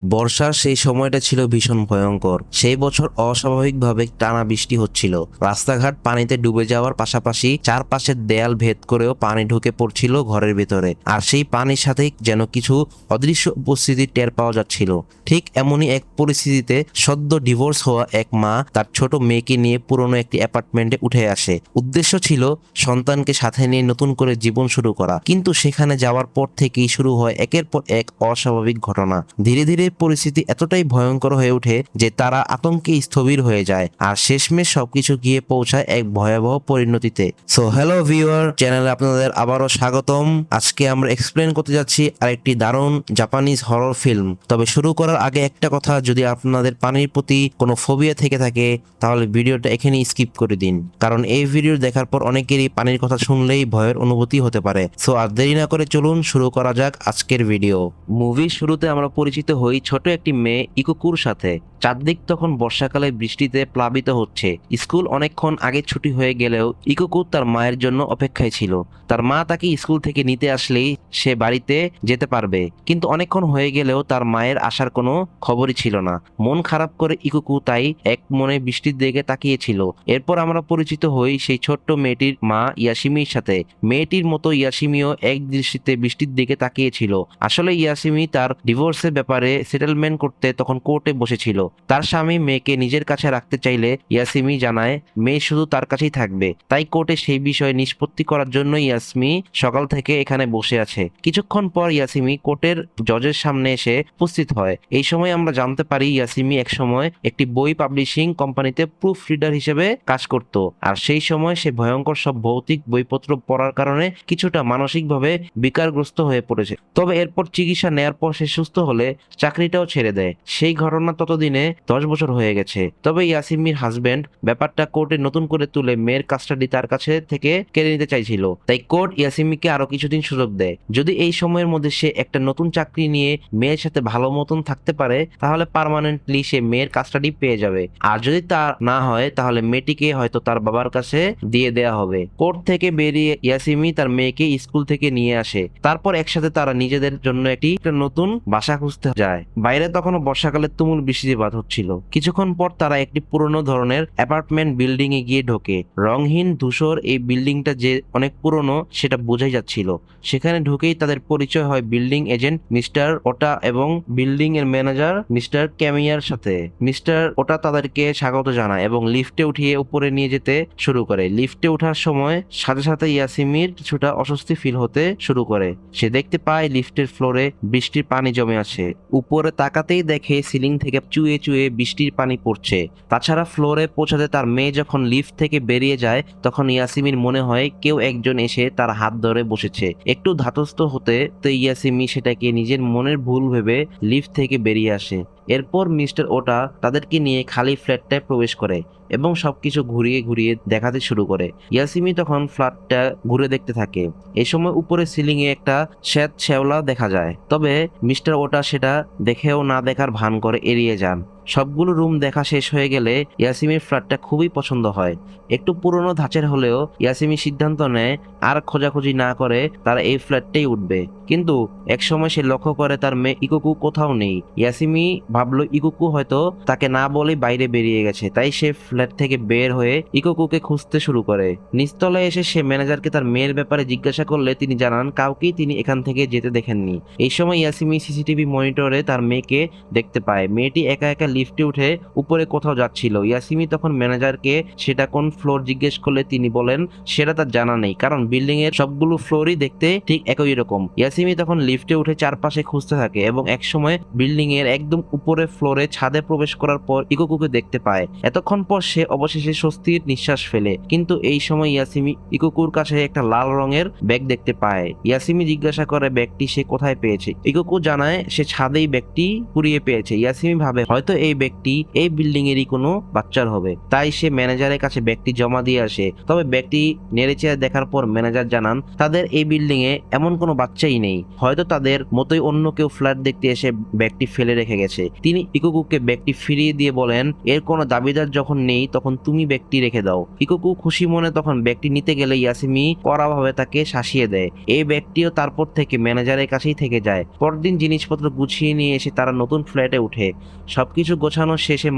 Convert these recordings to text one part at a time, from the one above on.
বর্ষার সেই সময়টা ছিল ভীষণ ভয়ঙ্কর। সেই বছর অস্বাভাবিকভাবে টানা বৃষ্টি হচ্ছিল। রাস্তাঘাট পানিতে ডুবে যাওয়ার পাশাপাশি চারপাশের দেয়াল ভেদ করেও পানি ঢুকে পড়ছিল ঘরের ভেতরে। আর সেই পানির সাথে যেন কিছু অদৃশ্য উপস্থিতি টের পাওয়া যাচ্ছিল। ঠিক এমনই এক পরিস্থিতিতে সদ্য ডিভোর্স হওয়া এক মা তার ছোট মেয়েকে নিয়ে পুরনো একটি অ্যাপার্টমেন্টে উঠে আসে। উদ্দেশ্য ছিল সন্তানকে সাথে নিয়ে নতুন করে জীবন শুরু করা। কিন্তু সেখানে যাওয়ার পর থেকেই শুরু হয় একের পর এক অস্বাভাবিক ঘটনা। ধীরে ধীরে পরিস্থিতি এতটাই ভয়ঙ্কর হয়ে ওঠে যে তারা আতঙ্কে স্থবির হয়ে যায়, আর শেষমেশ সবকিছু গিয়ে পৌঁছায় এক ভয়াবহ পরিণতিতে। সো হ্যালো ভিউয়ার, চ্যানেলে আপনাদের আবারও স্বাগতম। আজকে আমরা এক্সপ্লেন করতে যাচ্ছি আরেকটি দারুণ জাপানিজ হরর ফিল্ম। তবে শুরু করার আগে একটা কথা, যদি আপনাদের পানির প্রতি কোনো ফোবিয়া থেকে থাকে তাহলে ভিডিওটা এখানেই স্কিপ করে দিন, কারণ এই ভিডিও দেখার পর অনেকেরই পানির কথা শুনলেই ভয়ের অনুভূতি হতে পারে। সো আর দেরি না করে চলুন শুরু করা যাক আজকের ভিডিও। মুভির শুরুতে আমরা পরিচিত হই ছোট একটি মেয়ে ইকুকুর সাথে। চারদিক তখন বর্ষাকালে বৃষ্টিতে প্লাবিত হচ্ছে। স্কুল অনেকক্ষণ আগে ছুটি হয়ে গেলেও ইকুকু তার মায়ের জন্য অপেক্ষায় ছিল। তার মা তাকে স্কুল থেকে নিতে আসলেই সে বাড়িতে যেতে পারবে, কিন্তু অনেকক্ষণ হয়ে গেলেও তার মায়ের আসার কোনো খবরই ছিল না। মন খারাপ করে ইকুকু তাই এক মনে বৃষ্টির দিকে তাকিয়েছিল। এরপর আমরা পরিচিত হই সেই ছোট্ট মেয়েটির মা ইয়াসিমির সাথে। মেয়েটির মতো ইয়াসিমিও এক দৃষ্টিতে বৃষ্টির দিকে তাকিয়েছিল। আসলে ইয়াসিমি তার ডিভোর্সের ব্যাপারে সেটেলমেন্ট করতে তখন কোর্টে বসেছিল। তার স্বামী মেয়েকে নিজের কাছে রাখতে চাইলে ইয়াসিমি জানায় মেয়ে শুধু তার কাছেই থাকবে। তাই কোর্টে সেই বিষয়ে নিষ্পত্তি করার জন্য ইয়াসমি সকাল থেকে এখানে বসে আছে। কিছুক্ষণ পর ইয়াসিমি কোর্টের জজের সামনে এসে উপস্থিত হয়। এই সময় আমরা জানতে পারি ইয়াসিমি এক সময় একটি বই পাবলিশিং কোম্পানিতে প্রুফ রিডার হিসেবে কাজ করত, আর সেই সময় সে ভয়ঙ্কর সব ভৌতিক বইপত্র পড়ার কারণে কিছুটা মানসিকভাবে বিকারগ্রস্ত হয়ে পড়েছে। তবে এরপর চিকিৎসা নেয়ার পর সে সুস্থ হলে চাকরিটাও ছেড়ে দেয়। সেই ঘটনা ততদিনে 10 বছর হয়ে গেছে। তবে ইয়াসিমির হাজবেন্ড ব্যাপারটা কোর্টে নতুন করে তুলে মেয়ের কাস্টাডি তার কাছে থেকে কেড়ে নিতে চাইছিল। তাই কোর্ট ইয়াসিমিকে আরো কিছুদিন সুযোগ দেয়। যদি এই সময়ের মধ্যে সে একটা নতুন চাকরি নিয়ে মেয়ের সাথে ভালো মতন থাকতে পারে তাহলে পার্মানেন্টলি সে মেয়ের কাস্টাডি পেয়ে যাবে, আর যদি তা না হয় তাহলে মেয়েটিকে হয়তো তার বাবার কাছে দিয়ে দেয়া হবে। কোর্ট থেকে বেরিয়ে ইয়াসিমি তার মেয়েকে স্কুল থেকে নিয়ে আসে। তারপর একসাথে তারা নিজেদের জন্য একটি নতুন বাসা খুঁজতে যায়। বাইরে তখনও বর্ষাকালের তুমুল বৃষ্টিপাত হচ্ছিল। কিছুক্ষণ পর তারা একটি পুরনো ধরনের অ্যাপার্টমেন্ট বিল্ডিং এ গিয়ে ঢোকে। রংহীন ধূসর এই বিল্ডিংটা যে অনেক পুরনো সেটা বোঝাই যাচ্ছিল। সেখানে ঢুকেই তাদের পরিচয় হয় বিল্ডিং এজেন্ট মিস্টার ওটা এবং বিল্ডিং এর ম্যানেজার মিস্টার ক্যামিয়ার সাথে। মিস্টার ওটা তাদেরকে স্বাগত জানায় এবং লিফটে উঠিয়ে উপরে নিয়ে যেতে শুরু করে। লিফটে ওঠার সময় সাথে সাথে ইয়াসিমির কিছুটা অস্বস্তি ফিল হতে শুরু করে। সে দেখতে পায় লিফটের ফ্লোরে বৃষ্টির পানি জমে আছে। উপরে তাকাতেই দেখে সিলিং থেকে চুয়ে চুয়ে বৃষ্টির পানি পড়ছে। তাছাড়া ফ্লোরে পৌঁছাতে তার মেয়ে যখন লিফট থেকে বেরিয়ে যায় তখন ইয়াসিমির মনে হয় কেউ একজন এসে তার হাত ধরে বসেছে। একটু ধাতস্থ হতে তো ইয়াসিমি সেটাকে নিজের মনের ভুল ভেবে লিফট থেকে বেরিয়ে আসে। এরপর মিস্টার ওটা তাদেরকে নিয়ে খালি ফ্ল্যাটটায় প্রবেশ করে এবং সবকিছু ঘুরিয়ে ঘুরিয়ে দেখাতে শুরু করে। ইয়াসিমি তখন ফ্ল্যাটটা ঘুরে দেখতে থাকে। এই সময় উপরে সিলিং এ একটা শ্বেত শ্যাওলা দেখা যায়। তবে মিস্টার ওটা সেটা দেখেও না দেখার ভান করে এড়িয়ে যান। সবগুলো রুম দেখা শেষ হয়ে গেলে ইয়াসিমির ফ্ল্যাটটা খুবই পছন্দ হয়। একটু পুরনো ধাঁচের হলেও ইয়াসিমি সিদ্ধান্ত নেয় আর খোঁজাখুঁজি না করে তারা এই ফ্ল্যাটটাই উঠবে। কিন্তু এক সময় সে লক্ষ্য করে তার মেয়ে ইকুকু কোথাও নেই। ইয়াসিমি ভাবলো ইকুকু হয়তো তাকে না বলেই বাইরে বেরিয়ে গেছে। তাই সে ফ্ল্যাট থেকে বের হয়ে ইকুকুকে খুঁজতে শুরু করে। নিচতলায় এসে সে ম্যানেজারকে তার মেয়ের ব্যাপারে জিজ্ঞাসা করলে তিনি জানান কাউকেই তিনি এখান থেকে যেতে দেখেননি। এই সময় ইয়াসিমি সিসিটিভি মনিটরে তার মেয়েকে দেখতে পায়। মেয়েটি একা একা লিফটে উঠে উপরে কোথাও যাচ্ছিল। ইয়াসিমি তখন ম্যানেজারকে সেটা কোন ফ্লোর জিজ্ঞেস করলে তিনি বলেন সেটা তার জানা নেই, কারণ বিল্ডিং এর সবগুলো ফ্লোরই দেখতে ঠিক একই রকম। ইয়াসিমি তখন লিফটে উঠে চারপাশে খুঁজতে থাকে এবং একসময় বিল্ডিং এর একদম উপরে ফ্লোরে ছাদে প্রবেশ করার পর ইকুকুকে দেখতে পায়। এতক্ষণ পর সে অবশেষে স্বস্তির নিঃশ্বাস ফেলে। কিন্তু এই সময় ইয়াসিমি ইকুকুর কাছে একটা লাল রঙের ব্যাগ দেখতে পায়। ইয়াসিমি জিজ্ঞাসা করে ব্যাগটি সে কোথায় পেয়েছে। ইকুকু জানায় সে ছাদেই ব্যাগটি কুড়িয়ে পেয়েছে। ইয়াসিমি ভাবে হয়তো এই ব্যক্তি এই বিল্ডিং এরই কোনো বাচ্চার হবে। তাই সে ম্যানেজারের কাছে ব্যাগটি জমা দিয়ে আসে। তবে ব্যাগটি নেড়েচেড়ে দেখার পর ম্যানেজার জানান তাদের এই বিল্ডিং এ এমন কোনো বাচ্চাই নেই, হয়তো তাদের মতোই অন্য কেউ ফ্ল্যাট দেখতে এসে ব্যাগটি ফেলে রেখে গেছে। তিনি ইকোকুকে ব্যাগটি ফিরিয়ে দিয়ে বলেন, এর কোনো দাবিদার যখন নেই তখন তুমি ব্যাগটি রেখে দাও। ইকোকু খুশি মনে তখন ব্যাগটি নিতে গেলে ইয়াসিমি কড়াভাবে তাকে শাসিয়ে দেয়। এই ব্যাগটিও তারপর থেকে ম্যানেজারের কাছেই থেকে যায়। পরদিন জিনিসপত্র গুছিয়ে নিয়ে এসে তারা নতুন ফ্ল্যাটে উঠে। সবকিছু গোছানো শেষে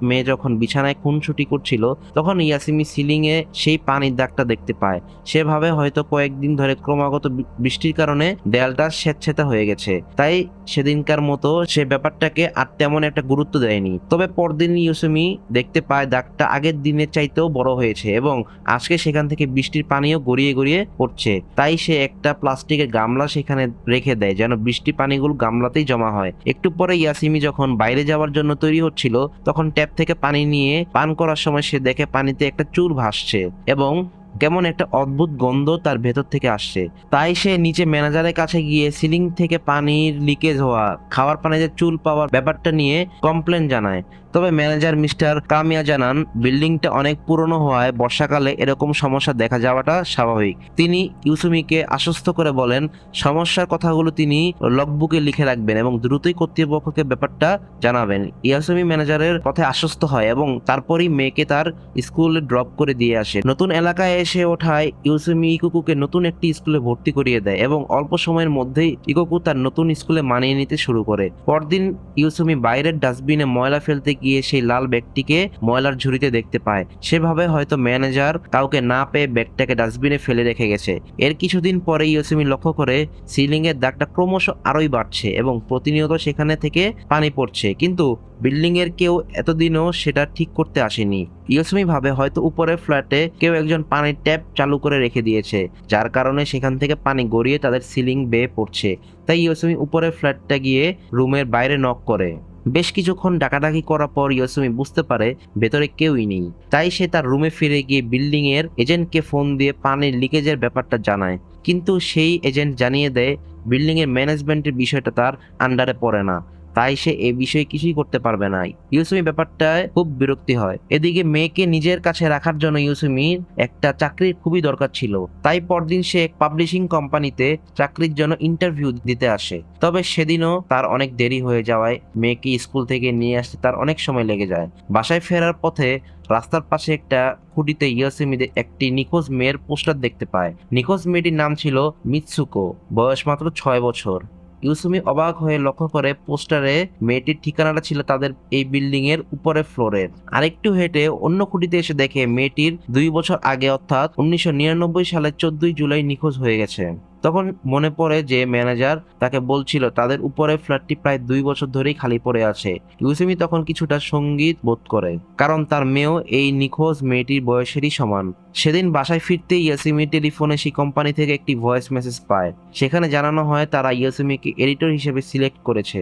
মেয়ে যখন বিছানায় খুনসুটি করছিল তখন ইয়াসিমি সিলিং এ সেই পানির দাগটা দেখতে পায়। সে ভাবে হয়তো কয়েকদিন ধরে ক্রমাগত বৃষ্টির কারণে দেয়ালটা স্যাঁতসেঁতে হয়ে গেছে, তাই সেদিনকার মতো সে ব্যাপারটাকে আর তেমন একটা গুরুত্ব দেয়নি। তবে পরদিন ইয়াসিমি দেখতে পায় দাগটা আগের দিনের চাইতেও বড় হয়েছে এবং আজকে সেখান থেকে বৃষ্টির পানিও গড়িয়ে গড়িয়ে পড়ছে। তাই সে একটা প্লাস্টিকের গামলা সেখানে রেখে দেয় যেন বৃষ্টি পানিগুলো গামলাতেই জমা হয়। একটু পরে ইয়াসিমি যখন বাইরে যাওয়ার জন্য তৈরি হচ্ছিল তখন ট্যাপ থেকে পানি নিয়ে পান করার সময় সে দেখে পানিতে একটা চুল ভাসছে এবং কেমন একটা অদ্ভুত গন্ধ তার ভেতর থেকে আসছে। তাই সে নিচে ম্যানেজারের কাছে গিয়ে সিলিং থেকে পানির লিকেজ হওয়া, খাওয়ার পানিতে চুল পাওয়ার ব্যাপারটা নিয়ে কমপ্লেন জানায়। তবে ম্যানেজার মিস্টার কামিয়া জানান বিল্ডিংটা অনেক পুরনো হওয়ায় বর্ষাকালে এরকম সমস্যা দেখা যাওয়াটা স্বাভাবিক। তিনি ইউসুমিকে আশ্বস্ত করে বলেন সমস্যার কথাগুলো তিনি লগবুকে লিখে রাখবেন এবং দ্রুতই কর্তৃপক্ষকে ব্যাপারটা জানাবেন। ইয়াসুমি ম্যানেজারের কথায় আশ্বস্ত হয় এবং তারপরই মেয়েকে তার স্কুলে ড্রপ করে দিয়ে আসে। নতুন এলাকায় এসে ওঠায় ইউসুমি ইকোকুকে নতুন একটি স্কুলে ভর্তি করিয়ে দেয় এবং অল্প সময়ের মধ্যেই ইকোকু তার নতুন স্কুলে মানিয়ে নিতে শুরু করে। পরদিন ইউসুমি বাইরের ডাস্টবিনে ময়লা ফেলতে গিয়ে সেই লাল ব্যাগটিকে ময়লার ঝুড়িতে দেখতে পায়। সেভাবে হয়তো ম্যানেজার কাউকে না পেয়ে ব্যাগটাকে ডাস্টবিনে ফেলে রেখে গেছে। এর কিছুদিন পরে ইউসুমি লক্ষ্য করে সিলিং এর দাগটা ক্রমশ আরোই বাড়ছে এবং প্রতিনিয়ত সেখানে থেকে পানি পড়ছে, কিন্তু বিল্ডিং এর কেউ এতদিনও সেটা ঠিক করতে আসেনি। ইউসুমি ভাবে হয়তো উপরের ফ্ল্যাটে কেউ একজন পানির ট্যাপ চালু করে রেখে দিয়েছে, যার কারণে সেখান থেকে পানি গড়িয়ে তাদের সিলিং বেয়ে পড়ছে। তাই ইউসুমি উপরের ফ্ল্যাটটা গিয়ে রুমের বাইরে নক করে। বেশ কিছুক্ষণ ডাকাডাকি করার পর ইউসুমি বুঝতে পারে ভেতরে কেউই নেই। তাই সে তার রুমে ফিরে গিয়ে বিল্ডিং এর এজেন্টকে ফোন দিয়ে পানির লিকেজের ব্যাপারটা জানায়, কিন্তু সেই এজেন্ট জানিয়ে দেয় বিল্ডিং এর ম্যানেজমেন্টের বিষয়টা তার আন্ডারে পড়ে না, তাই সে এ বিষয়ে কিছুই করতে পারবে না। ইউসুমি ব্যাপারটায় খুব বিরক্তি হয়। এদিকে মেয়েকে নিজের কাছে রাখার জন্য ইউসুমির একটা চাকরির খুবই দরকার ছিল, তাই পরদিন সে এক পাবলিশিং কোম্পানিতে চাকরির জন্য ইন্টারভিউ দিতে আসে। তবে সেদিনও তার অনেক দেরি হয়ে যাওয়ায় মেয়েকে স্কুল থেকে নিয়ে আসতে তার অনেক সময় লেগে যায়। বাসায় ফেরার পথে রাস্তার পাশে একটা খুঁটিতে ইউসুমি একটি নিখোঁজ মেয়ের পোস্টার দেখতে পায়। নিখোঁজ মেয়েটির নাম ছিল মিৎসুকো, বয়স মাত্র 6 বছর। ইউসুমি অবাক হয়ে লক্ষ্য করে পোস্টারে মেয়েটির ঠিকানাটা ছিল তাদের এই বিল্ডিং এর উপরের ফ্লোরের। আরেকটু হেঁটে অন্য খুঁটিতে এসে দেখে মেয়েটির 2 বছর আগে অর্থাৎ 1999 সালের 14 জুলাই নিখোঁজ হয়ে গেছে। তখন মনে পড়ে যে ম্যানেজার তাকে বলছিল তাদের উপরের ফ্ল্যাটটি প্রায় 2 বছর ধরেই খালি পড়ে আছে। ইউসুমি তখন কিছুটা সঙ্গীত বোধ করে, কারণ তার মেয়েও এই নিখোঁজ মেয়েটির বয়সেরই সমান। সেদিন বাসায় ফিরতেই ইউসুমি টেলিফোনে সেই কোম্পানি থেকে একটি ভয়েস মেসেজ পায়। সেখানে জানানো হয় তারা ইউসুমিকে এডিটর হিসেবে সিলেক্ট করেছে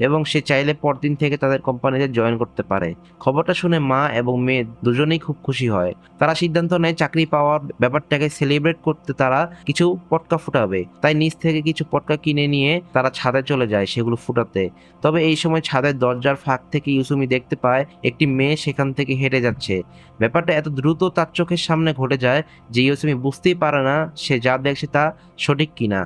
এবং সে চাইলে পরদিন থেকে তাদের কোম্পানিতে জয়েন করতে পারে। খবরটা শুনে মা এবং মেয়ে দুজনেই খুব খুশি হয়। তারা সিদ্ধান্ত নেয় চাকরি পাওয়ার ব্যাপারটাকে সেলিব্রেট করতে তারা কিছু পটকা ফুটাবে। তাই নিচ থেকে কিছু পটকা কিনে নিয়ে তারা ছাদে চলে যায় সেগুলো ফুটাতে। তবে এই সময় ছাদের দরজার ফাঁক থেকে ইউসুমি দেখতে পায় একটি মেয়ে সেখান থেকে হেঁটে যাচ্ছে। ব্যাপারটা এত দ্রুত তার চোখের সামনে ঘটে যায় যে ইউসুমি বুঝতেই পারে না সে যা দেখছে তা সঠিক কিনা।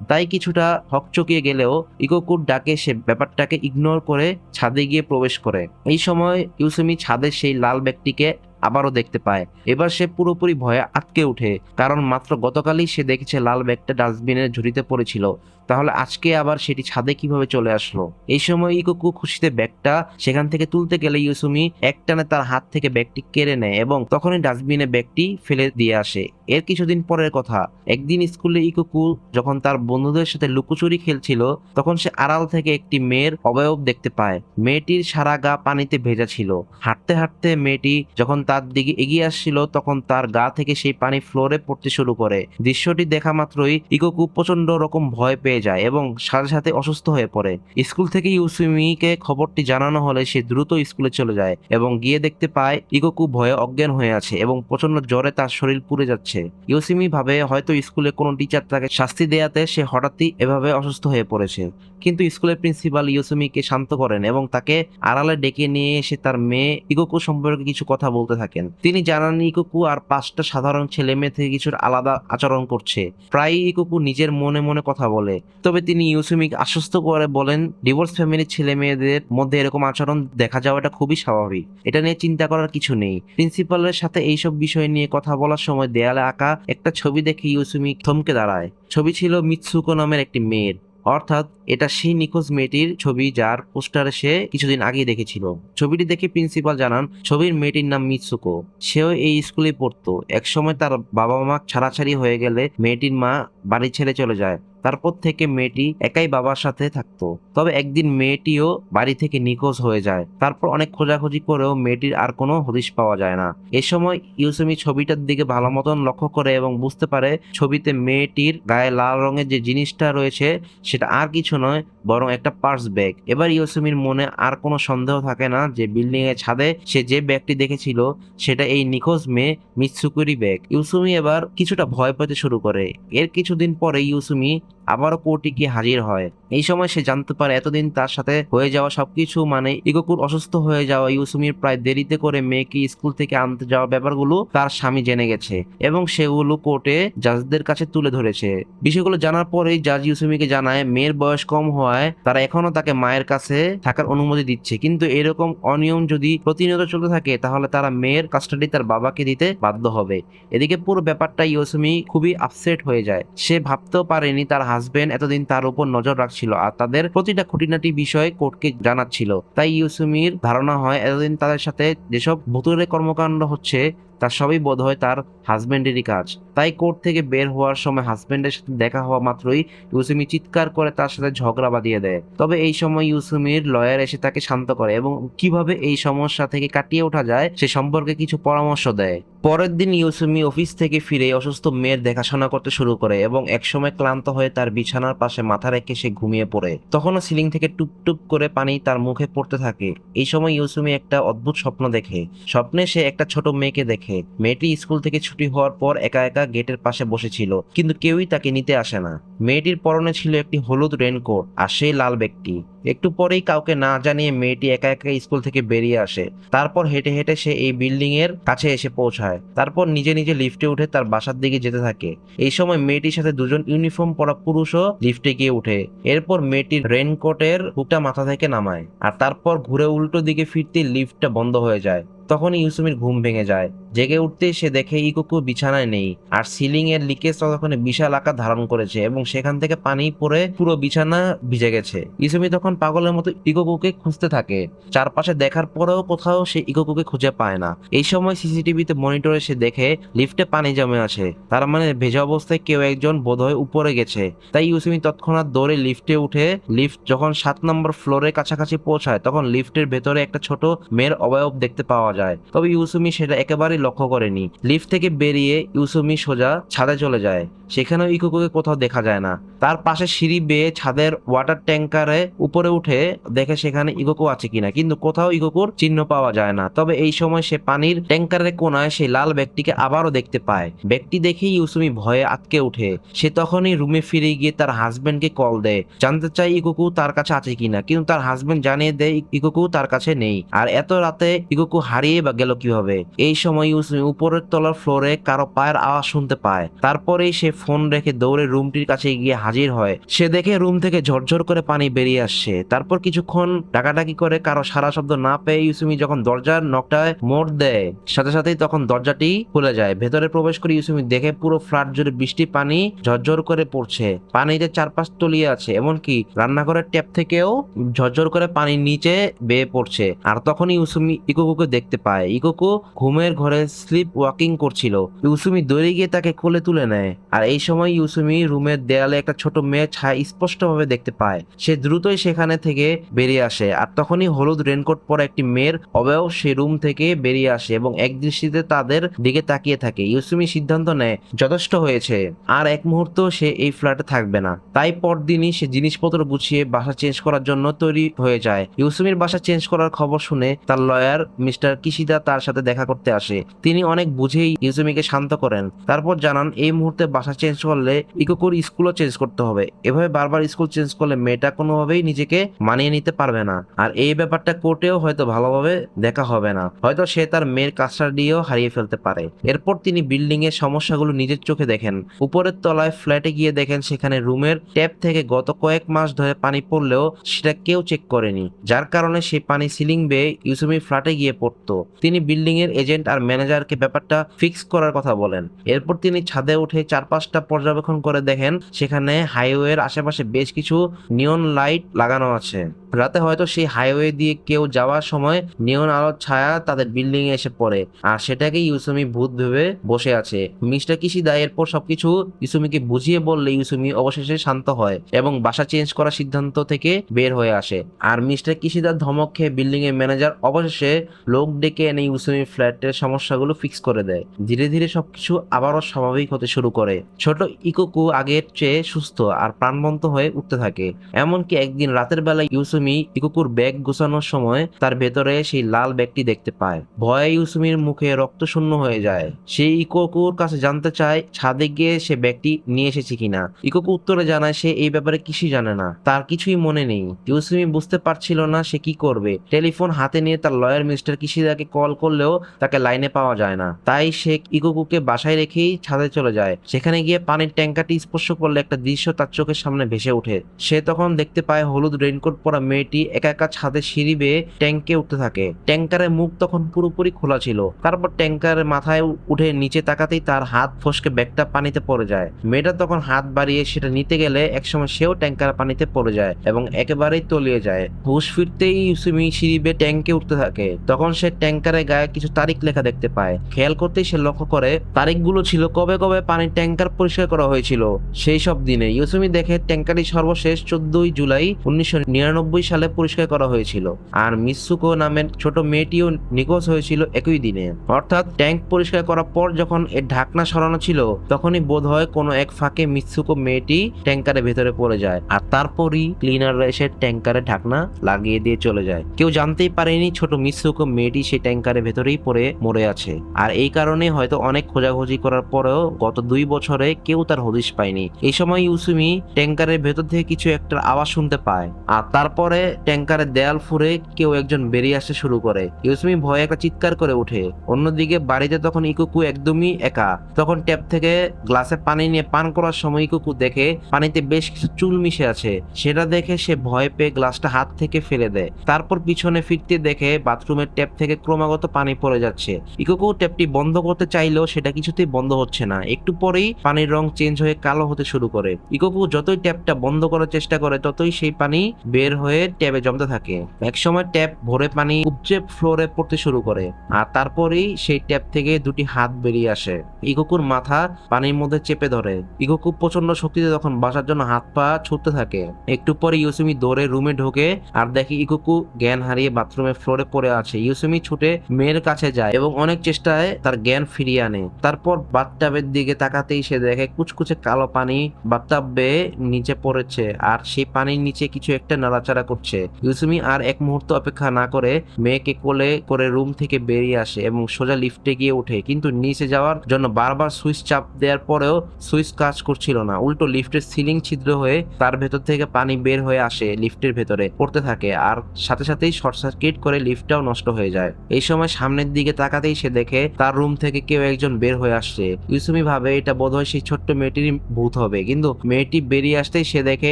তাই কিছুটা হকচকিয়ে গেলেও ইকোকুর ডাকে সে ব্যাপারটাকে ইগনোর করে ছাদে গিয়ে প্রবেশ করে। এই সময় ইউসুমি ছাদের সেই লাল ব্যাগটিকে আবারও দেখতে পায়। এবার সে পুরোপুরি ভয়ে আটকে ওঠে, কারণ মাত্র গতকালই সে দেখেছে লাল ব্যাগটা ডাস্টবিনের ঝুড়িতে পড়েছিল, তাহলে আজকে আবার সেটি ছাদে কিভাবে চলে আসলো। এই সময় ইকোকু খুশিতে ব্যাগটা সেখান থেকে তুলতে গেলে ইউসুমি একটানে তার হাত থেকে ব্যাগটি কেড়ে নেয় এবং তখনই ডাস্টবিনে ব্যাগটি ফেলে দিয়ে আসে। এর কিছুদিন পরের কথা, একদিন স্কুলে ইকোকু যখন তার বন্ধুদের সাথে লুকোচুরি খেলছিল তখন সে আড়াল থেকে একটি মেয়ের অবয়ব দেখতে পায়। মেয়েটির সারা গা পানিতে ভেজা ছিল। হাঁটতে হাঁটতে মেয়েটি যখন তার দিকে এগিয়ে আসছিল তখন তার গা থেকে সেই পানি ফ্লোরে পড়তে শুরু করে। দৃশ্যটি দেখা মাত্রই ইকোকু প্রচন্ড রকম ভয় পেয়ে যায় এবং সাথে সাথে অসুস্থ হয়ে পড়ে। স্কুল থেকে ইউসুমিকে খবরটি জানানো হলে সে দ্রুত স্কুলে চলে যায় এবং গিয়ে দেখতে পায় ইগোকু ভয়ে অজ্ঞান হয়ে আছে এবং প্রচন্ড জ্বরে তার শরীর পুড়ে যাচ্ছে। ইউসুমি ভাবে হয়তো স্কুলে কোনো টিচার তাকে শাস্তি দেয়াতে সে হঠাৎই এভাবে অসুস্থ হয়ে পড়েছে, কিন্তু স্কুলের প্রিন্সিপাল ইউসুমিকে শান্ত করেন এবং তাকে আড়ালে ডেকে নিয়ে এসে তার মেয়ে ইগোকু সম্পর্কে কিছু কথা বলতে থাকেন। তিনি জানান ইগোকু আর 5টা সাধারণ ছেলে মেয়ে থেকে কিছুর আলাদা আচরণ করছে। প্রায়ই ইগোকু নিজের মনে মনে কথা বলে, তবে তিনি ইউসুমিকে আশ্বস্ত করে বলেন ডিভোর্স ফ্যামিলির ছেলে মেয়েদের মধ্যে এরকম আচরণ দেখা যাওয়াটা খুবই স্বাভাবিক, এটা নিয়ে চিন্তা করার কিছু নেই। প্রিন্সিপালের সাথে এইসব বিষয় নিয়ে কথা বলার সময় দেয়ালে আঁকা একটা ছবি দেখে ইউসুমি থমকে দাঁড়ায়। ছবি ছিল মিৎসুকো নামের একটি মেয়ের, অর্থাৎ এটা সেই নিখোঁজ মেয়েটির ছবি যার পোস্টারে সে কিছুদিন আগেই দেখেছিল। ছবিটি দেখে প্রিন্সিপাল জানান ছবির মেয়েটির নাম মিৎসুকো, সেও এই স্কুলে পড়তো। একসময় তার বাবা মা ছাড়াছাড়ি হয়ে গেলে মেয়েটির মা বাড়ি ছেড়ে চলে যায়, তারপর থেকে মেয়েটি একাই বাবার সাথে থাকতো। তবে একদিন মেয়েটিও বাড়ি থেকে নিখোঁজ হয়ে যায়, তারপর অনেক খোঁজাখুঁজি করেও মেয়েটির আর কোনো হদিশ পাওয়া যায় না। এ সময় ইউসুমি ছবিটার দিকে ভালো মতন লক্ষ্য করে এবং বুঝতে পারে ছবিতে মেয়েটির গায়ে লাল রঙের যে জিনিসটা রয়েছে সেটা আর কিছু নয় বরং একটা পার্স ব্যাগ। এবার ইউসুমির মনে আর কোনো সন্দেহ থাকে না যে বিল্ডিং এর ছাদে সে যে ব্যাগটি দেখেছিল সেটা এই নিখোঁজ মেয়ে মিৎসুকুরি ব্যাগ। ইউসুমি এবার কিছুটা ভয় পেতে শুরু করে। এর কিছুদিন পরে ইউসুমি আবারও কোর্টে গিয়ে হাজির হয়। এই সময় সে জানতে পারে এতদিন তার সাথে হয়ে যাওয়া সবকিছু মানে ইগোকুর অসুস্থ হয়ে যাওয়া, ইউসুমির প্রায় দেরিতে করে মেয়েকে স্কুল থেকে আনতে যাওয়া ব্যাপারগুলো তার স্বামী জেনে গেছে এবং সেগুলো কোর্টে জাজদের কাছে তুলে ধরেছে। বিষয়গুলো জানার পরেই জাজ ইউসুমিকে জানায় মেয়ের বয়স কম হওয়ায় তারা এখনো তাকে মায়ের কাছে থাকার অনুমতি দিচ্ছে, কিন্তু এরকম অনিয়ম যদি প্রতিনিয়ত চলতে থাকে তাহলে তারা মেয়ের কাস্টাডি তার বাবাকে দিতে বাধ্য হবে। এদিকে পুরো ব্যাপারটা ইউসুমি খুবই আপসেট হয়ে যায়। সে ভাবতেও পারেনি তার হাজবেন্ড এতদিন তার উপর নজর রাখছিল আর তাদের প্রতিটা খুঁটিনাটি বিষয় কোর্টকে জানাচ্ছিল। তাই ইউসুমির ধারণা হয় এতদিন তাদের সাথে যেসব ভুতুড়ে কর্মকাণ্ড হচ্ছে তার সবই বোধ হয় তার হাজবেন্ডেরই কাজ। তাই কোর্ট থেকে বের হওয়ার সময় হাজবেন্ডের সাথে দেখা হওয়া মাত্রই ইউসুমি চিৎকার করে তার সাথে ঝগড়া বাঁধিয়ে দেয়। তবে এই সময় ইউসুমির লয়ার এসে তাকে শান্ত করে এবং কিভাবে এই সমস্যা থেকে কাটিয়ে ওঠা যায় সে সম্পর্কে কিছু পরামর্শ দেয়। পরের দিন ইউসুমি অফিস থেকে ফিরে অসুস্থ মেয়ের দেখাশোনা করতে শুরু করে এবং একসময় ক্লান্ত হয়ে তার বিছানার পাশে মাথা রেখে সে ঘুমিয়ে পড়ে। তখনও সিলিং থেকে টুপটুপ করে পানি তার মুখে পড়তে থাকে। এই সময় ইউসুমি একটা অদ্ভুত স্বপ্ন দেখে। স্বপ্নে সে একটা ছোট মেয়েকে দেখে। মেয়েটি স্কুল থেকে ছুটি হওয়ার পর একা একা গেটের পাশে বসেছিল, কিন্তু কেউই তাকে নিতে আসে না। মেয়েটির পরনে ছিল একটি হলুদ রেনকোট আর সেই লাল ব্যাগটি। একটু পরেই কাউকে না জানিয়ে মেয়েটি একা একা স্কুল থেকে বেরিয়ে আসে। তারপর হেঁটে হেঁটে সে এই বিল্ডিং এর কাছে এসে পৌঁছায়। তারপর নিজে নিজে লিফটে উঠে তার বাসার দিকে যেতে থাকে। এই সময় মেয়েটির সাথে দুজন ইউনিফর্ম পরা পুরুষও লিফটে গিয়ে উঠে। এরপর মেয়েটির রেনকোটের হুকটা মাথা থেকে নামায় আর তারপর ঘুরে উল্টো দিকে ফিরতে লিফটটা বন্ধ হয়ে যায়। তখনই ইউসুমির ঘুম ভেঙে যায়। জেগে উঠতেই সে দেখে ইগোকু বিছানায় নেই আর সিলিং এর লিকেজ ততক্ষণে বিশাল আকার ধারণ করেছে এবং সেখান থেকে পানি পড়ে পুরো বিছানা ভিজে গেছে। ইউসুমি তখন পাগলের মতো ইগোকুকে খুঁজতে থাকে। চারপাশে দেখার পরেও কোথাও সে ইগোকুকে খুঁজে পায় না। এই সময় সিসিটিভিতে মনিটরে সে দেখে লিফটে পানি জমে আছে, তার মানে ভেজা অবস্থায় কেউ একজন বোধহয় উপরে গেছে। তাই ইউসুমি তৎক্ষণাৎ দৌড়ে লিফটে উঠে লিফট যখন 7 নম্বর ফ্লোরের কাছাকাছি পৌঁছায় তখন লিফটের ভেতরে একটা ছোট মেয়ের অবয়ব দেখতে পাওয়া যায়। তবে ইউসুমি সেটা একেবারেই লক্ষ্য করেনি। লিফট থেকে বেরিয়ে ইউসুমি সোজা ছাদে চলে যায়। সেখানেও ইগোকুকে কোথাও দেখা যায় না। তার পাশে সিঁড়ি বেয়ে ছাদের ওয়াটার ট্যাঙ্কারে উপরে উঠে দেখে সেখানে ইগোকু আছে কিনা, কিন্তু কোথাও ইগোকুর চিহ্ন পাওয়া যায় না। তবে এই সময় সে পানির ট্যাঙ্কারের কোনায় সেই লাল ব্যাগটিকে আবারও দেখতে পায়। ব্যাগটি দেখেই ইউসুমি ভয়ে আটকে উঠে। সে তখনই রুমে ফিরে গিয়ে তার হাজবেন্ডকে কল দেয়, জানতে চায় ইগোকু তার কাছে আছে কিনা, কিন্তু তার হাজবেন্ড জানিয়ে দেয় ইগোকু তার কাছে নেই। আর এত রাতে ইগোকু হারিয়ে বা গেল কিভাবে? এই সময় ইউসুমি উপরের তলার ফ্লোরে কারো পায়ের আওয়াজ শুনতে পায়। তারপরেই সে ফোন রেখে দৌড়ে রুমটির কাছে গিয়ে হাজির হয়। সে দেখে রুম থেকে ঝরঝর করে পানি বেরিয়ে আসছে। তারপর কিছুক্ষণ ডাকাডাকি করে কারো সারা শব্দ না পেয়ে ইউসুমি যখন দরজার নকটায় মোড় দেয় সাথে সাথেই তখন দরজাটি খুলে যায়। ভেতরে প্রবেশ করে ইউসুমি দেখে পুরো ফ্ল্যাট জুড়ে বৃষ্টি পানি ঝরঝর করে পড়ছে। পানিতে চারপাশ তলিয়ে আছে, এমনকি রান্নাঘরের ট্যাপ থেকেও ঝরঝর করে পানি নিচে বেয়ে পড়ছে। আর তখনই ইউসুমি ইগোকুকে দেখতে পায়। ইকোকো ঘুমের ঘরে স্লিপ ওয়াকিং করছিল। ইউসুমি দৌড়ে গিয়ে তাকে কোলে তুলে নেয়। আর এই সময় ইউসুমি রুমের দেয়ালে একটা ছোট মেয়ের ছায়া স্পষ্টভাবে দেখতে পায়। সে দ্রুতই সেখানে থেকে বেরিয়ে আসে, আর তখনই হলুদ রেনকোট পরা একটি মেয়ের অবয়ব সে রুম থেকে বেরিয়ে আসে এবং এক দৃষ্টিতে তাদের দিকে তাকিয়ে থাকে। ইউসুমি সিদ্ধান্ত নেয় যথেষ্ট হয়েছে, আর এক মুহূর্ত সে এই ফ্ল্যাটে থাকবে না। তাই পরদিনই সে জিনিসপত্র গুছিয়ে বাসা চেঞ্জ করার জন্য তৈরি হয়ে যায়। ইউসুমির বাসা চেঞ্জ করার খবর শুনে তার লয়ার মিস্টার কিশিদা তার সাথে দেখা করতে আসে। তিনি অনেক বুঝেই ইউসুমিকে শান্ত করেন, তারপর জানান এই মুহূর্তে বাসা চেঞ্জ করলে ইকোকুর স্কুলও চেঞ্জ করতে হবে। এভাবে বারবার স্কুল চেঞ্জ করলে মেয়েটা কোনোভাবেই নিজেকে মানিয়ে নিতে পারবে না, আর এই ব্যাপারটা কোর্টেও হয়তো ভালোভাবে দেখা হবে না। হয়তো সে তার মেয়ের কাস্টাডিও হারিয়ে ফেলতে পারে। এরপর তিনি বিল্ডিং এর সমস্যাগুলো নিজের চোখে দেখেন। উপরের তলায় ফ্ল্যাটে গিয়ে দেখেন সেখানে রুমের ট্যাপ থেকে গত কয়েক মাস ধরে পানি পড়লেও সেটা কেউ চেক করেনি, যার কারণে সেই পানি সিলিং বেয়ে ইউসুমি ফ্ল্যাটে গিয়ে পড়তো। তিনি বিল্ডিং এর এজেন্ট আর ম্যানেজারকে ব্যাপারটা ফিক্স করার কথা বলেন। এরপর তিনি ছাদে উঠে চারপাশটা পর্যবেক্ষণ করে দেখেন সেখানে হাইওয়ের আশেপাশে বেশ কিছু নিয়ন লাইট লাগানো আছে। রাতে হয়তো সেই হাইওয়ে দিয়ে কেউ যাওয়ার সময় নিয়ন আলোর ছায়া তাদের বিল্ডিং এ এসে পড়ে, আর সেটাকে ইউসুমি ভূত ভেবে বসে আছে। মিস্টার কিশিদা এরপর সবকিছু ইউসুমিকে বুঝিয়ে বললে ইউসুমি অবশেষে শান্ত হয় এবং বাসা চেঞ্জ করার সিদ্ধান্ত থেকে বের হয়ে আসে। আর মিস্টার কিশিদার ধমক খেয়ে বিল্ডিং এর ম্যানেজার অবশেষে লোক ডেকে এনে ইউসুমি ফ্ল্যাটের সমস্যাগুলো ফিক্স করে দেয়। ধীরে ধীরে সবকিছু আবারও স্বাভাবিক হতে শুরু করে। ছোট ইকোকু আগের চেয়ে সুস্থ আর প্রাণবন্ত হয়ে উঠতে থাকে। এমনকি একদিন রাতের বেলা ইউসুমি ইকোকুর ব্যাগ গোছানোর সময় তার ভেতরে সেই লাল ব্যাগটি দেখতে পায়। ভয়ে ইউসুমির মুখে রক্ত শূন্য হয়ে যায়। সে ইকোকুর কাছে জানতে চায় ছাদে গিয়ে সে ব্যাগটি নিয়ে এসেছে কিনা। ইকোকু উত্তরে জানায় সে এই ব্যাপারে কিছুই জানে না, তার কিছুই মনে নেই। ইউসুমি বুঝতে পারছিল না সে কি করবে। টেলিফোন হাতে নিয়ে তার লয়ার মিস্টার কিশিদাকে কল করলেও তাকে লাইনে পাওয়া যায় না। তাই সে ইকোকুকে বাসায় রেখেই ছাদে চলে যায়। সেখানে গিয়ে পানির ট্যাঙ্কারটি স্পর্শ করলে একটা দৃশ্য তার চোখের সামনে ভেসে ওঠে। সে তখন দেখতে পায় হলুদ রেইনকোট পরা মেয়েটি একা একা ছাদে সিঁড়ি বেয়ে ট্যাঙ্কে উঠতে থাকে। ট্যাঙ্কারের মুখ তখন পুরোপুরি খোলা ছিল। তারপর ট্যাঙ্কারের মাথায় উঠে নিচে তাকাতেই তার হাত ফসকে ব্যাগটা পানিতে পড়ে যায়। মেয়েটা তখন হাত বাড়িয়ে সেটা নিতে গেলে একসময় সেও ট্যাঙ্কার পানিতে পড়ে যায় এবং একেবারেই তলিয়ে যায়। হুশ ফিরতেই ইউসুমি সিঁড়ি বেয়ে ট্যাঙ্কে উঠতে থাকে। তখন সে ট্যাঙ্কারের গায়ে কিছু তারিখ লেখা দেখতে পায়। খেয়াল করতেই সে লক্ষ্য করে তারিখগুলো ছিল কবে কবে পানির ট্যাঙ্কার পরিষ্কার করা হয়েছিল সেই সব দিনে। ইউসুমি দেখে ট্যাঙ্কারটি সর্বশেষ 14 জুলাই 1999 সালে পরিষ্কার করা হয়েছিল, আর মিৎসুকো নামের ছোট মেয়েটিও নিখোঁজ হয়েছিল একই দিনে। অর্থাৎ ট্যাঙ্ক পরিষ্কার করার পর যখন এর ঢাকনা সরানো ছিল তখনই বোধ হয় কোনো এক ফাঁকে মিৎসুকো মেয়েটি ট্যাঙ্কারের ভেতরে পড়ে যায়, আর তারপরই ক্লিনাররা এসে ট্যাঙ্কারের ঢাকনা লাগিয়ে দিয়ে চলে যায়। কেউ জানতেই পারেনি ছোট মিৎসুকো মেয়েটি সেই ট্যাঙ্কারের ভেতরেই পড়ে মরে আছে। আর এই কারণে হয়তো অনেক খোঁজাখুঁজি করার পরেও গত 2 বছরে কেউ তার হদিশ পায়নি। এই সময় ইউসুমি ট্যাঙ্কারের ভেতর থেকে কিছু একটা আওয়াজ শুনতে পায়, আর তারপরে ট্যাঙ্কারের দেয়াল ফুঁড়ে কেউ একজন বেরিয়ে আসতে শুরু করে। ইউসুমি ভয়ে একটা চিৎকার করে ওঠে। অন্যদিকে বাড়িতে তখন ইকোকু একদমই একা। তখন ট্যাপ থেকে গ্লাসে পানি নিয়ে পান করার সময় ইকোকু দেখে পানিতে বেশ কিছু চুল মিশে আছে। সেটা দেখে সে ভয় পেয়ে গ্লাসটা হাত থেকে ফেলে দেয়। তারপর পিছনে ফিরতে দেখে বাথরুমের ট্যাপ থেকে ক্রমাগত পানি পড়ে যাচ্ছে। ইকোকু ট্যাপটি বন্ধ করতে চাইলেও সেটা কিছুতেই বন্ধ হচ্ছে না। একটু পরেই পানির রং চেঞ্জ হয়ে কালো হতে শুরু করে। ইকোকু যতই ট্যাপটা বন্ধ করার চেষ্টা করে ততই সেই পানি বের হয়ে ট্যাবে জমতে থাকে। একসময় ট্যাপ ভরে পানি উপচে ফ্লোরে পড়তে শুরু করে, আর তারপরেই সেই ট্যাপ থেকে দুটি হাত বেরিয়ে আসে। ইকোকুর মাথা পানির মধ্যে চেপে ধরে। ইকোকু প্রচন্ড শক্তিতে তখন বাঁচার জন্য হাত পা ছুটতে থাকে। একটু পরে ইউসুমি দৌড়ে রুমে ঢোকে আর দেখে ইকোকু জ্ঞান হারিয়ে বাথরুমের ফ্লোরে পড়ে আছে। ইউসুমি ছুটে মেয়ের কাছে যায় এবং অনেক চেষ্টায় তার জ্ঞান ফিরিয়ে আনে। তারপর বাথটাবের দিকে তাকাতেই সে দেখে কুচকুচে কালো পানি বাথটাব বেয়ে নিচে পড়েছে, আর সেই পানির নিচে কিছু একটা নাড়াচাড়া করছে। ইউসুমি আর এক মুহূর্ত অপেক্ষা না করে মেয়েকে কোলে করে রুম থেকে বেরিয়ে আসে এবং সোজা লিফটে গিয়ে ওঠে। কিন্তু নিচে যাওয়ার জন্য বারবার সুইচ চাপ দেওয়ার পরেও সুইচ কাজ করছিল না। উল্টো লিফটের সিলিং ছিদ্র হয়ে তার ভেতর থেকে পানি বের হয়ে আসে, লিফটের ভেতরে পড়তে থাকে, আর সাথে সাথেই শর্ট সার্কিট করে লিফটটাও নষ্ট হয়ে যায়। এই সময় সামনের দিকে তাকাতেই সে দেখে তার রুম থেকে কেউ একজন বের হয়ে আসছে। ইউসুমি ভাবে এটা বোধহয় সেই ছোট্ট মেয়েটির ভূত হবে, কিন্তু মেয়েটি বেরিয়ে আসতেই সে দেখে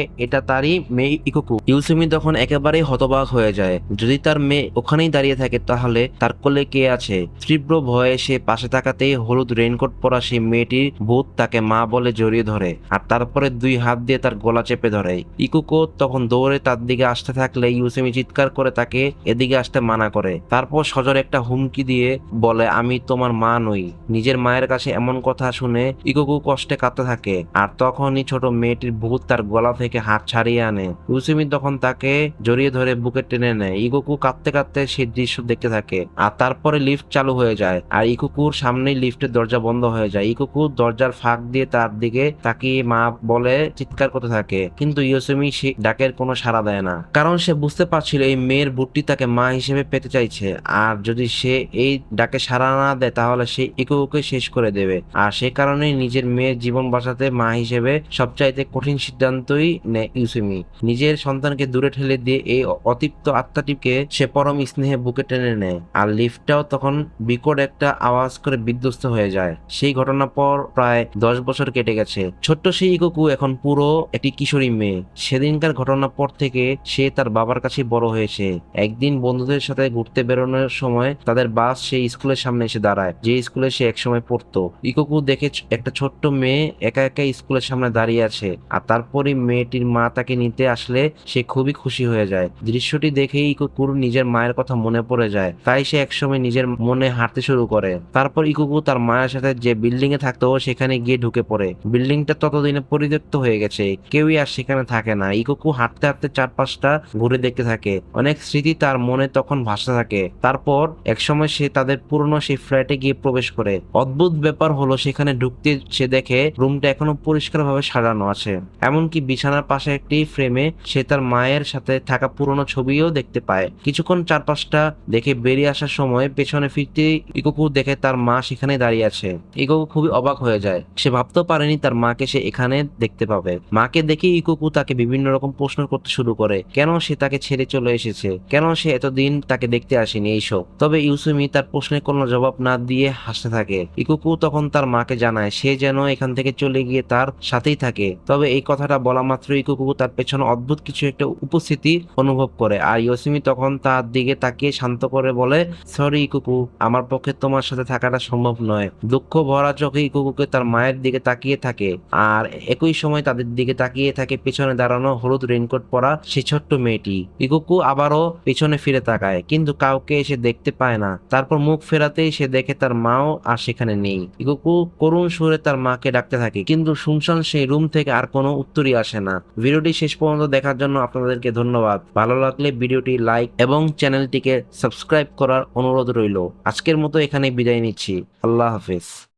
এটা তারই মেয়ে ইকোকু। ইউসুমি তখন একেবারেই হতবাক হয়ে যায়। যদি তার মেয়ে ওখানেই দাঁড়িয়ে থাকে তাহলে তার কোলে কে আছে? তীব্র ভয়ে সে পাশে তাকাতেই হলুদ রেইনকোট পরা সেই মেয়েটির ভূত তাকে মা বলে জড়িয়ে ধরে, আর তারপরে 2 হাত দিয়ে তার গলা চেপে ধরে। ইকোকো তখন দৌড়ে তার দিকে আসতে থাকলে ইউসুমি চিৎকার করে তাকে এদিকে আসতে মানা করে। তারপর সজোরে একটা হুমকি দিয়ে বলে, আমি তোমার মা নই। নিজের মায়ের কাছে এমন কথা শুনে ইকোকু কষ্টে কাঁদতে থাকে, আর তখনই ছোট মেয়েটির ভূত তার গলা থেকে হাত ছাড়িয়ে আনে। ইউসুমি তখন তাকে জড়িয়ে ধরে বুকে টেনে নেয়। ইকোকু কাঁদতে কাঁদতে সেই দৃশ্য দেখতে থাকে। আর তারপরে লিফট চালু হয়ে যায়, আর ইকোকুর সামনেই লিফটের দরজা বন্ধ হয়ে যায়। ইকোকু দরজার ফাঁক দিয়ে তার দিকে তাকিয়ে মা বলে চিৎকার করতে থাকে, কিন্তু ইউসুমি সে ডাকের কোনো সাড়া দেয় না, কারণ সে বুঝতে পারছিল এই মেয়ের ভূতটি তাকে মা হিসেবে পেতে চাইছে, আর যদি সে এই ডাকে সাড়া না দেয় তাহলে সে ইকোকুকে শেষ করে দেবে। আর সে কারণেই নিজের মেয়ের জীবন বাঁচাতে মা হিসেবে সবচাইতে কঠিন সিদ্ধান্তই নেয় ইউসুমি। নিজের সন্তানকে দূরে ঠেলে দিয়ে এই অতৃপ্ত আত্মাটিকে সে পরম স্নেহে বুকে টেনে নেয়। আর লিফটটাও তখন বিকট একটা আওয়াজ করে বিধ্বস্ত হয়ে যায়। সেই ঘটনার পর প্রায় 10 বছর কেটে গেছে। ছোট্ট সেই ইকোকু এখন পুরো একটি কিশোরী মেয়ে। সেদিনকার ঘটনার পর থেকে সে তার বাবার কাছে বড় হয়েছে। একদিন বন্ধুদের সাথে ঘুরতে বেরোনোর সময় তাদের বাস সেই স্কুলের সামনে এসে দাঁড়ায়, যে স্কুলে সে একসময় পড়তো। ইকোকু দেখে একটা ছোট্ট মেয়ে একা একা স্কুলের সামনে দাঁড়িয়ে আছে, আর তারপরে মেয়েটির মা তাকে নিতে আসলে সে খুবই খুশি হয়ে যায়। দৃশ্যটি দেখেই ইকোকুর নিজের মায়ের কথা মনে পড়ে যায়, তাই সে একসময় নিজের মনে হাঁটতে শুরু করে। তারপর ইকোকু তার মায়ের সাথে যে বিল্ডিং এ থাকতো সেখানে গিয়ে ঢুকে পড়ে। বিল্ডিংটা ততদিনে পরিত্যক্ত হয়ে গেছে, কেউই আর সেখানে থাকে না। ইকোকু হাঁটতে হাঁটতে চারপাশটা ঘুরে দেখতে থাকে, অনেক স্মৃতি তার মনে তখন ভাসতে থাকে। তারপর একসময় সে তাদের পুরনো সেই ফ্ল্যাটে গিয়ে প্রবেশ করে। অদ্ভুত ব্যাপার হলো, সেখানে ঢুকতে সে দেখে রুমটা এখনো পরিষ্কারভাবে সাজানো আছে, এমনকি বিছানার পাশে একটি ফ্রেমে সে তার মায়ের সাথে থাকা পুরনো ছবিও দেখতে পায়। কিছুক্ষণ চারপাশটা দেখে বেরিয়ে আসার সময় পেছনে ফিরতে ইকোকু দেখে তার মা সেখানে দাঁড়িয়ে আছে। ইকোকু খুবই অবাক হয়ে যায়, সে ভাবতেও পারেনি তার মাকে সে এখানে দেখতে পাবে। মাকে দেখে ইকোকু তাকে বিভিন্ন রকম প্রশ্ন করতে শুরু করে, কেন সে তাকে ছেড়ে চলে এসেছে, কেন সে এতদিন তাকে দেখতে আসেনি, এইসব। তবে ইউসুমি তার প্রশ্নের কোনো জবাব না দিয়ে হাসতে থাকে। ইকোকু তখন তার মাকে জানায় সে যেন এখান থেকে চলে গিয়ে তার সাথেই থাকে। তবে এই কথাটা বলা মাত্র ইকোকু তার পেছনে অদ্ভুত কিছু একটা উপস্থিতি অনুভব করে, আর ইউসুমি তখন তার দিকে তাকিয়ে শান্ত করে বলে, সরি ইকোকু, আমার পক্ষে তোমার সাথে থাকাটা সম্ভব নয়। দুঃখ ভরা চোখে ইকোকুকে তার মায়ের দিকে তাকিয়ে থাকে, আর একই সময় তাদের দিকে তাকিয়ে থাকে পেছনে দাঁড়ানো হলুদ রেইনকোট পরা সেই ছোট্ট মেয়েটি। ইকোকু আবারও পেছনে ফিরে তাকায়, কিন্তু কাউকে সে দেখতে পায় না। তারপর মুখ ফেরাতেই সে দেখে তার মাও আর সেখানে নেই। ইকোকু করুণ সুরে তার মাকে ডাকতে থাকে, কিন্তু শুনশান সেই রুম থেকে আর কোনো উত্তরই আসে না। ভিডিওটি শেষ পর্যন্ত দেখার জন্য আপনাদেরকে ধন্যবাদ। ভালো লাগলে ভিডিওটি লাইক এবং চ্যানেলটিকে সাবস্ক্রাইব করার অনুরোধ রইল। আজকের মতো এখানে বিদায় নিচ্ছি। আল্লাহ হাফেজ।